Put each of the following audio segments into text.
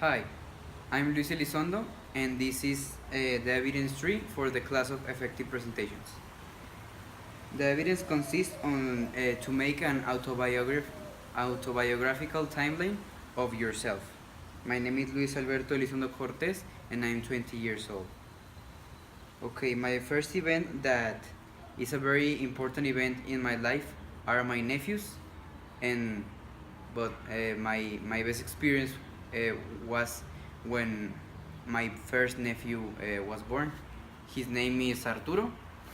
Hi, I'm Luis Elizondo, and this is the evidence tree for the class of effective presentations. The evidence consists on to make an autobiographical timeline of yourself. My name is Luis Alberto Elizondo Cortes, and I'm 20 years old. Okay, my first event that is a very important event in my life are my nephews, and but my best experience was when my first nephew was born. His name is Arturo,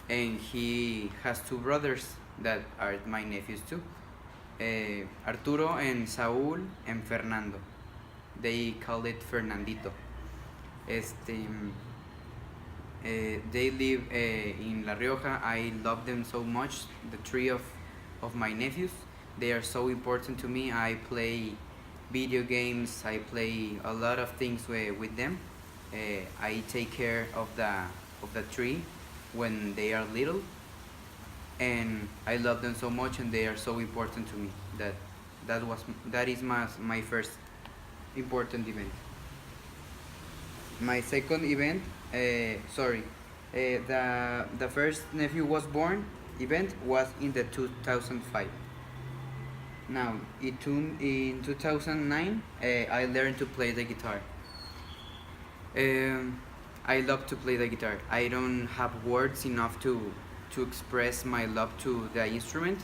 and he has two brothers that are my nephews too. Arturo and Saúl and Fernando. They call it Fernandito. Este, they live in La Rioja. I love them so much. The three of my nephews. They are so important to me. I play video games. I play a lot of things with them. I take care of the tree when they are little, and I love them so much, and they are so important to me. That is my first important event. My second event, the first nephew was born event was in the 2005. Now, in 2009, I learned to play the guitar. I love to play the guitar. I don't have words enough to express my love to the instrument.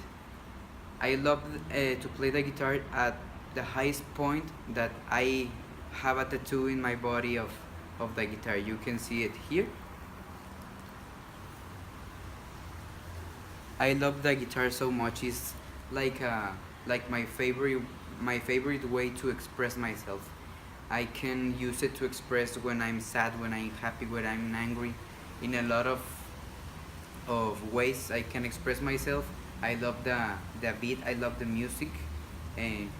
I love to play the guitar at the highest point that I have a tattoo in my body of the guitar. You can see it here. I love the guitar so much. It's like my favorite way to express myself. I can use it to express when I'm sad, when I'm happy, when I'm angry. In a lot of ways I can express myself. I love the beat, I love the music, and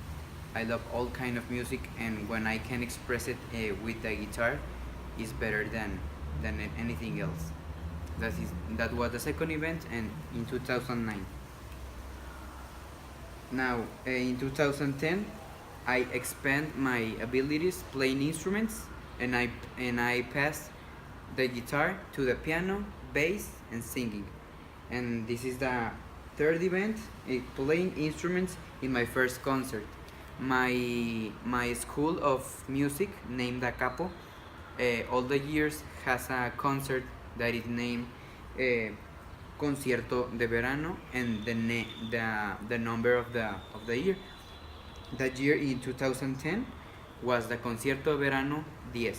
I love all kind of music, and when I can express it with the guitar, is better than anything else. That was the second event, and in 2009. Now, in 2010, I expand my abilities playing instruments, and I passed the guitar to the piano, bass, and singing. And this is the third event, playing instruments in my first concert. My school of music, named Da Capo, all the years has a concert that is named Concierto de Verano, and the number of the year. That year in 2010 was the Concierto de Verano 10.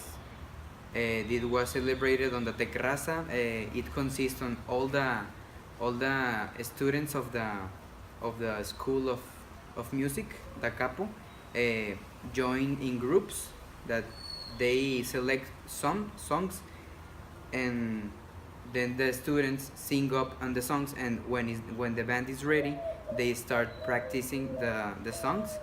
It was celebrated on the Terraza. It consists on all the students of the school of music, Da Capo, join in groups that they select some songs, and then the students sing up on the songs, and when the band is ready, they start practicing the songs,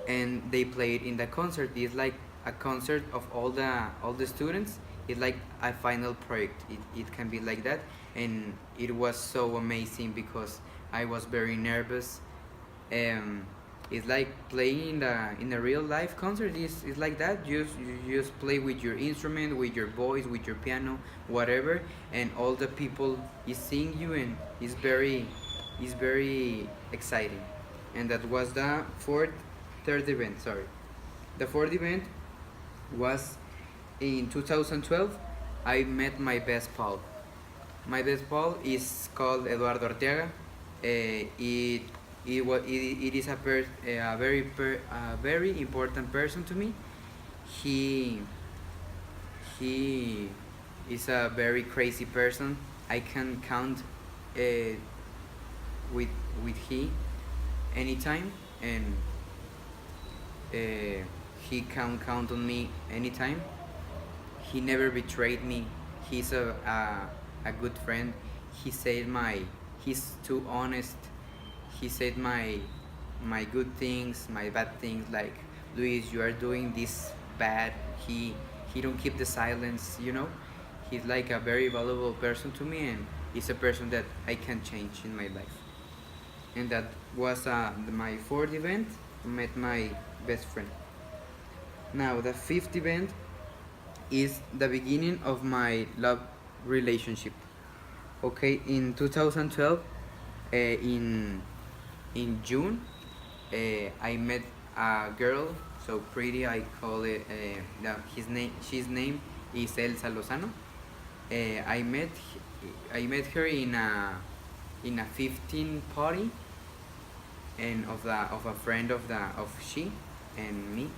and they play it in the concert. It's like a concert of all the students. It's like a final project. It can be like that, and it was so amazing because I was very nervous. It's like playing in a real life concert. It's like that. You just play with your instrument, with your voice, with your piano, whatever, and all the people is seeing you, and it's very exciting. And that was the third event. Sorry, the fourth event was in 2012. I met my best pal. My best pal is called Eduardo Arteaga. It is a very important person to me. He he is a very crazy person. I can count with he anytime, and he can count on me anytime. He never betrayed me. He's a good friend. He said he's too honest. He said my good things, my bad things, like, Luis, you are doing this bad. He don't keep the silence. He's like a very valuable person to me, and he's a person that I can change in my life. And that was my fourth event. Met my best friend. Now the fifth event is the beginning of my love relationship. Okay, in 2012, in June, I met a girl so pretty. I call it his name. She's name is Elsa Lozano. I met I met her in a 15 party, and of a friend of she and me,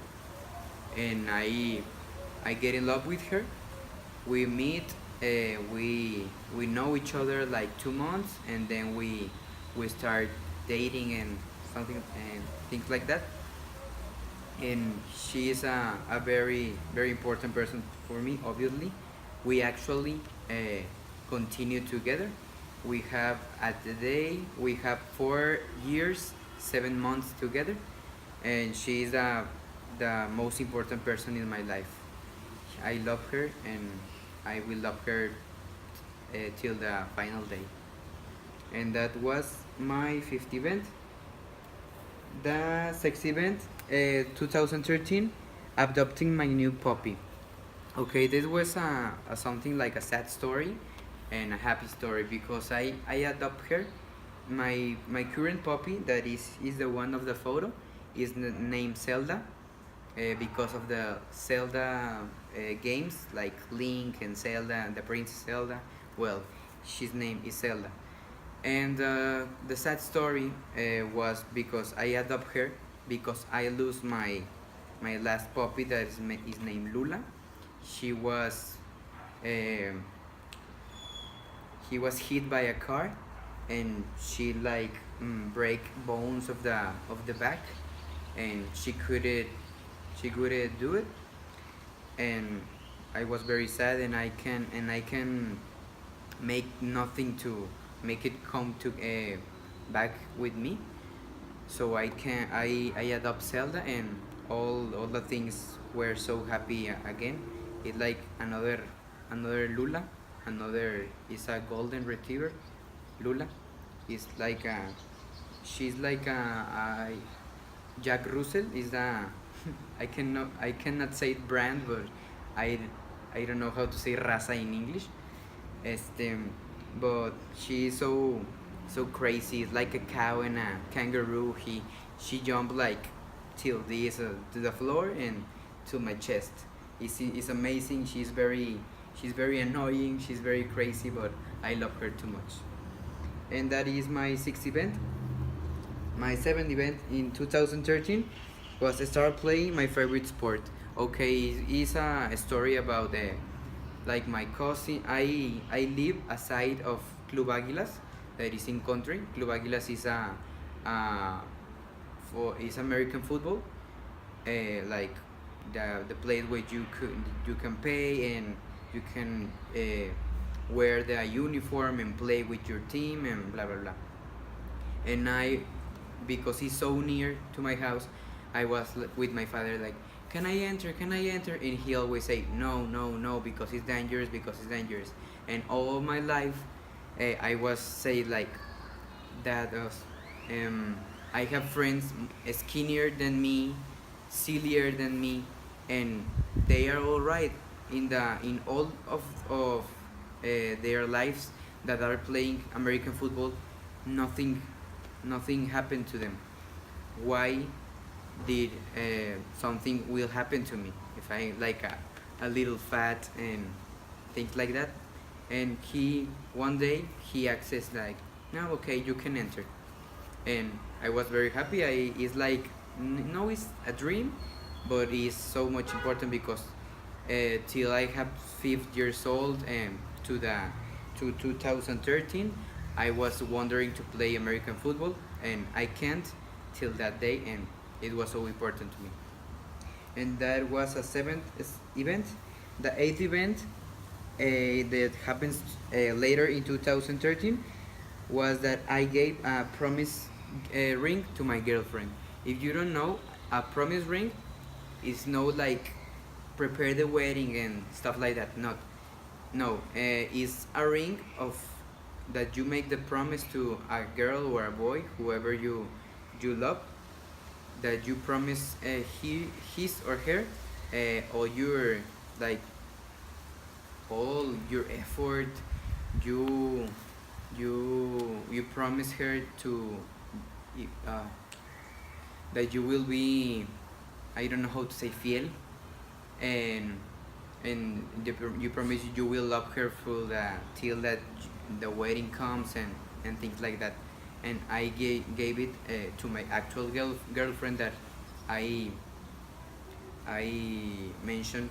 and I get in love with her. We meet, we know each other like 2 months, and then we start dating and something and things like that. And she is a very important person for me. Obviously, we actually continue together. We have at the day we have 4 years, 7 months together, and she is the most important person in my life. I love her, and I will love her till the final day. And that was my fifth event. The sixth event, 2013, adopting my new puppy. Okay, this was a something like a sad story and a happy story because I adopt her. My current puppy that is the one of the photo is named Zelda, because of the Zelda games like Link and Zelda and the Princess Zelda. Well, his name is Zelda. And the sad story was because I adopt her because I lose my last puppy that is named Lula. She was um he was hit by a car, and she like break bones of the back, and she couldn't do it. And I was very sad, and I can make nothing to make it come to back with me. So I adopt Zelda, and all the things were so happy again. It like another Lula, another is a golden retriever. Lula is like a she's like a Jack Russell is the I cannot say it brand, but I I don't know how to say raza in English. Este, but she is so crazy. It's like a cow and a kangaroo. She jumped like till this to the floor and to my chest. It's amazing. She's very annoying. She's very crazy, but I love her too much. And that is my sixth event. My seventh event in 2013 was start playing my favorite sport. Okay, it's a story about like my cousin. I live aside of Club Aguilas, that is in country. Club Aguilas is uh, is American football, like the place where you can pay, and you can wear the uniform and play with your team and blah blah blah. And because it's so near to my house, I was with my father like, can I enter, and he always say no, no, no, because it's dangerous. And all my life, I was say like that I have friends skinnier than me, sillier than me, and they are all right in all of their lives that are playing American football. Nothing nothing happened to them. Why did something will happen to me if I like a little fat and things like that? And he one day he accessed like, no, okay, you can enter. And I was very happy. It's like no, it's a dream, but it's so much important because till I have 5 years old, and to 2013, I was wondering to play American football, and I can't till that day, and it was so important to me. And that was a seventh event. The eighth event that happens later in 2013 was that I gave a promise ring to my girlfriend. If you don't know, a promise ring is no like prepare the wedding and stuff like that. Not no, it's a ring of that you make the promise to a girl or a boy, whoever you love, that you promise his or her all your like all your effort. You you you promise her to uh, that you will be, I don't know how to say, fiel, and you promise you will love her for the till that the wedding comes, and things like that. And I gave it to my actual girlfriend that I I mentioned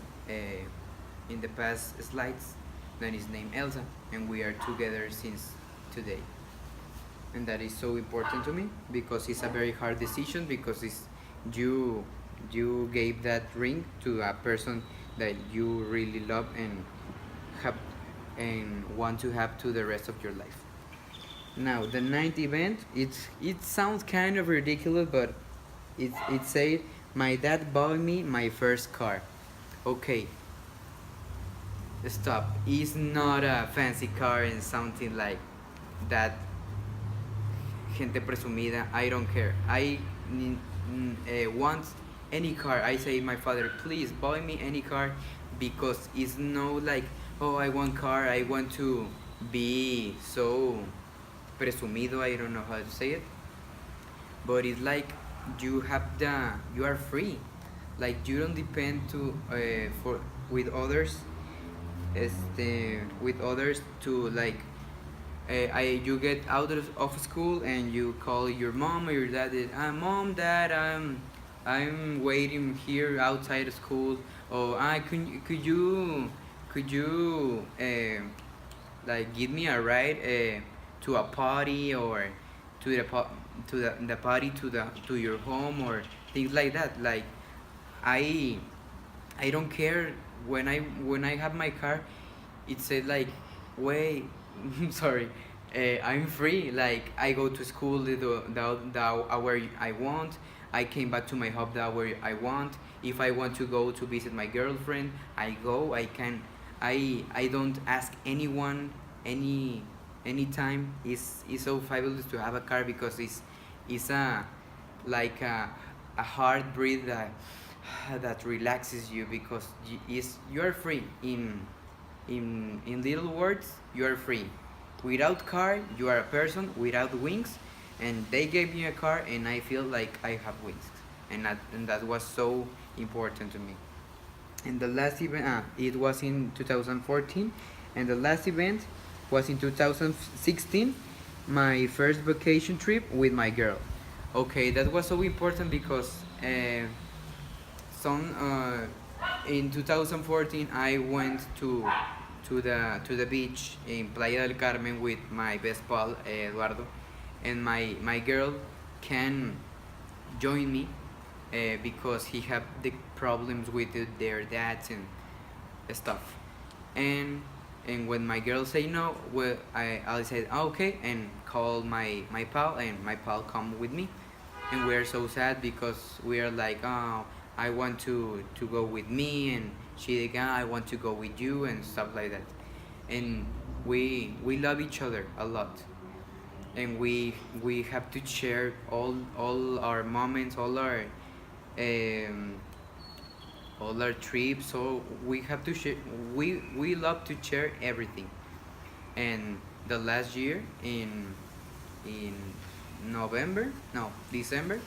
in the past slides, that is named Elsa, and we are together since today. And that is so important to me because it's a very hard decision, because it's you you gave that ring to a person that you really love and have and want to have to the rest of your life. Now the ninth event, it sounds kind of ridiculous, but it said my dad bought me my first car. Okay, stop. It's not a fancy car and something like that. Gente presumida. I don't care. I want any car. I say my father, please buy me any car, because it's no like, oh, I want car. I want to be so presumido. I don't know how to say it, but it's like you are free. Like you don't depend to for with others. With others to like you get out of school and you call your mom or your dad. Mom, dad, I'm waiting here outside of school. Or could you like give me a ride to a party, or to the party to your home, or things like that. Like I I don't care when I have my car. It said like, wait, sorry, I'm free. Like I go to school the hour I want. I came back to my home the hour I want. If I want to go to visit my girlfriend, I go. I can. I don't ask anyone anytime. It's so fabulous to have a car, because it's a like a hard breath that relaxes you, because you are free. In little words, you are free. Without car, you are a person without wings, and they gave me a car, and I feel like I have wings, and that was so important to me. And the last event, it was in 2014, and the last event was in 2016, my first vacation trip with my girl. Okay, that was so important because some in 2014 I went to the beach in Playa del Carmen with my best pal Eduardo, and my girl can join me because he have the problems with their dads and stuff. And and when my girl say no, well, I said, okay, and call my pal, and my pal come with me. And we are so sad because we are like, oh, I want to go with me, and she like, I want to go with you, and stuff like that. And we love each other a lot, and we have to share all our moments, um, all our trips. So we have to share. We love to share everything. And the last year in November, no, December,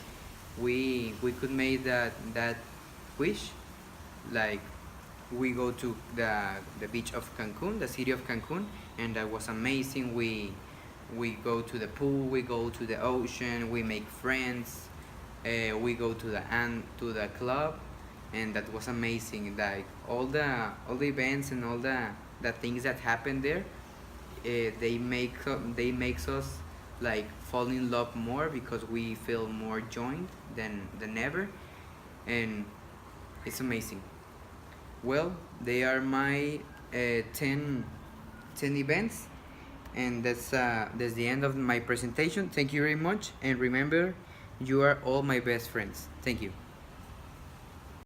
we could make that wish. Like we go to the beach of Cancun, the city of Cancun, and that was amazing. We go to the pool, we go to the ocean, we make friends, we go to the club, and that was amazing. Like all the events and all the things that happened there, they makes us like fall in love more, because we feel more joined than ever, and it's amazing. Well, they are my 10 events, and that's the end of my presentation. Thank you very much, and remember, you are all my best friends. Thank you.